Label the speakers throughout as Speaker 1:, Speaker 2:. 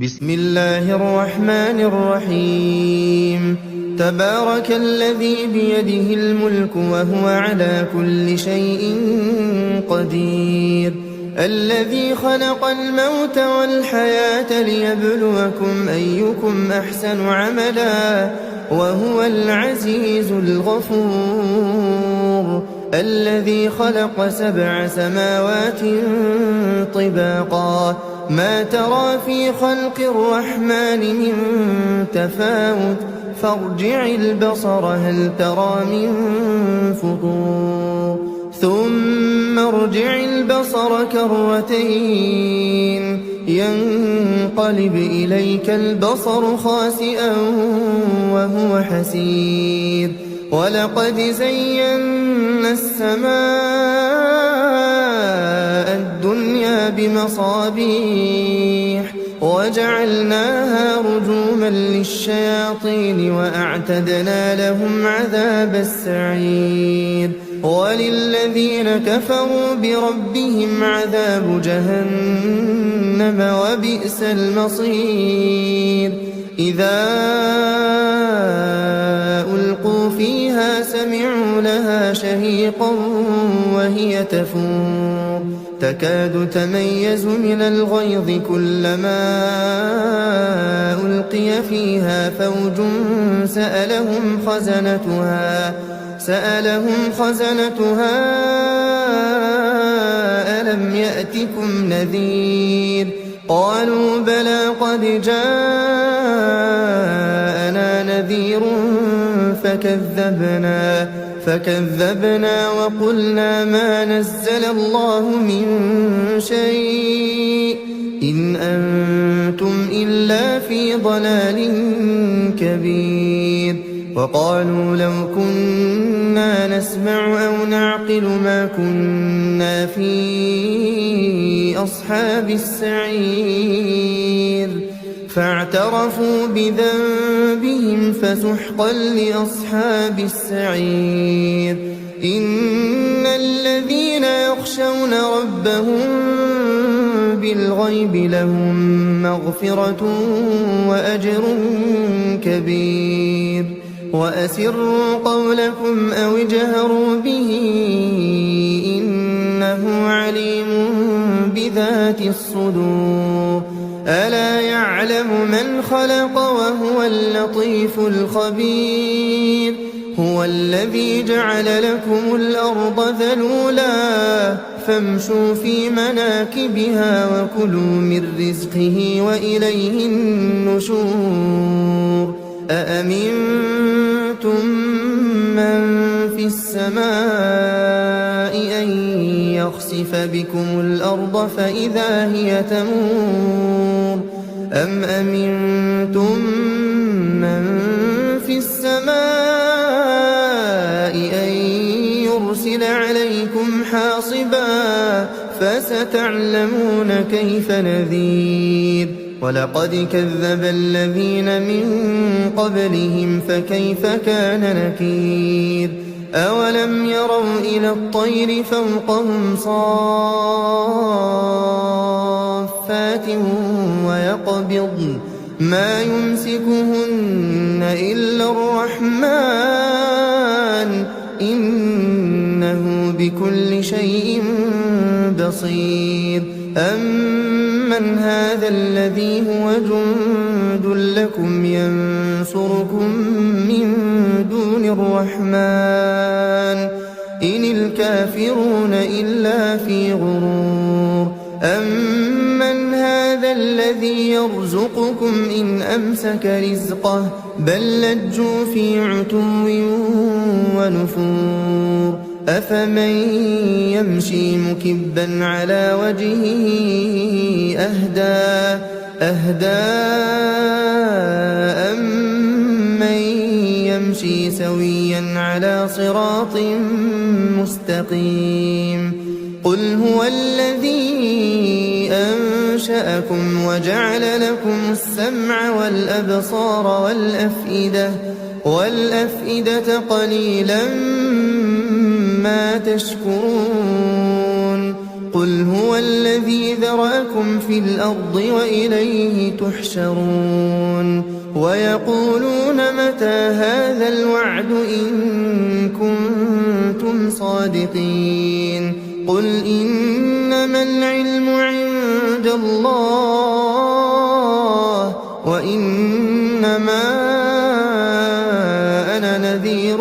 Speaker 1: بسم الله الرحمن الرحيم. تبارك الذي بيده الملك وهو على كل شيء قدير، الذي خلق الموت والحياة ليبلوكم أيكم أحسن عملا وهو العزيز الغفور، الذي خلق 7 سماوات طباقا ما ترى في خلق الرحمن من تفاوت فارجع البصر هل ترى من فطور ثم ارجع البصر كرتين ينقلب إليك البصر خاسئا وهو حسير، ولقد زينا السماء الدنيا بمصابيح وجعلناها رجوما للشياطين وأعتدنا لهم عذاب السعير، وللذين كفروا بربهم عذاب جهنم وبئس المصير. إذا ألقوا فيها سمعوا لها شهيقا وهي تفور تكاد تميز من الغيظ كلما ألقي فيها فوج سألهم خزنتها ألم يأتكم نذير؟ قالوا بلى قد جاءنا نذير فكذبنا وقلنا ما نزل الله من شيء إن أنتم إلا في ضلال كبير. وقالوا لو كنا نسمع أو نعقل ما كنا في أصحاب السعير، فاعترفوا بذنبهم فسحقا لأصحاب السعير. إن الذين يخشون ربهم بالغيب لهم مغفرة وأجر كبير. وأسروا قولكم أو اجهروا به إنه عليم بذات الصدور. ألا يعلم من خلق وهو اللطيف الخبير. هو الذي جعل لكم الأرض ذلولا فامشوا في مناكبها وكلوا من رزقه وإليه النشور. أأمنتم من في السماء أن يخسف بكم الأرض فإذا هي تمور أم أمنتم من في السماء أن يرسل عليكم حاصبا فستعلمون كيف نذير. ولقد كذب الذين من قبلهم فكيف كان نكير. أولم يروا إلى الطير فوقهم صافات ويقبضن ما يمسكهن إلا الرحمن إنه بكل شيء بصير. أمن هذا الذي هو جند لكم ينصركم من دون الرحمن إن الكافرون إلا في غرور. أمن هذا الذي يرزقكم إن أمسك رزقه بل لجوا في عتو ونفور. أفمن يمشي مكبا على وجهه أهدى أمن يمشي سويا على صراط مستقيم. قل هو الذي أنشأكم وجعل لكم السمع والأبصار والأفئدة قليلا ما تشكرون. قل هو الذي ذرأكم في الأرض وإليه تحشرون ويقولون متى هذا الوعد إن كنتم صادقين قل إنما العلم عند الله وإنما أنا نذير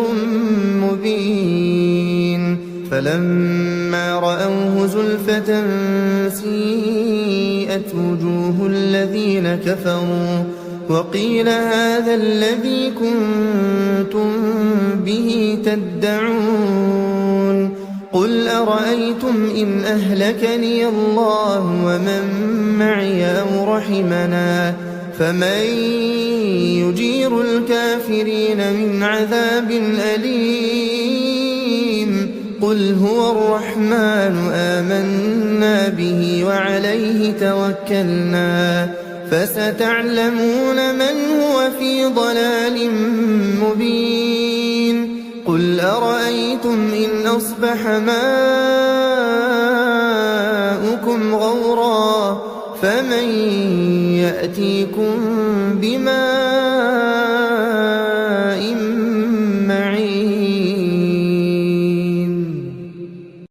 Speaker 1: مبين فلما رأوه زلفة سيئت وجوه الذين كفروا وقيل هذا الذي كنتم به تدعون قل أرأيتم إن أهلكني الله ومن معي أو رحمنا فمن يجير الكافرين من عذاب أليم قل هو الرحمن آمنا به وعليه توكلنا فستعلمون من هو في ضلال مبين قل أرأيتم إن أصبح ماؤكم غورا فمن يأتيكم بماء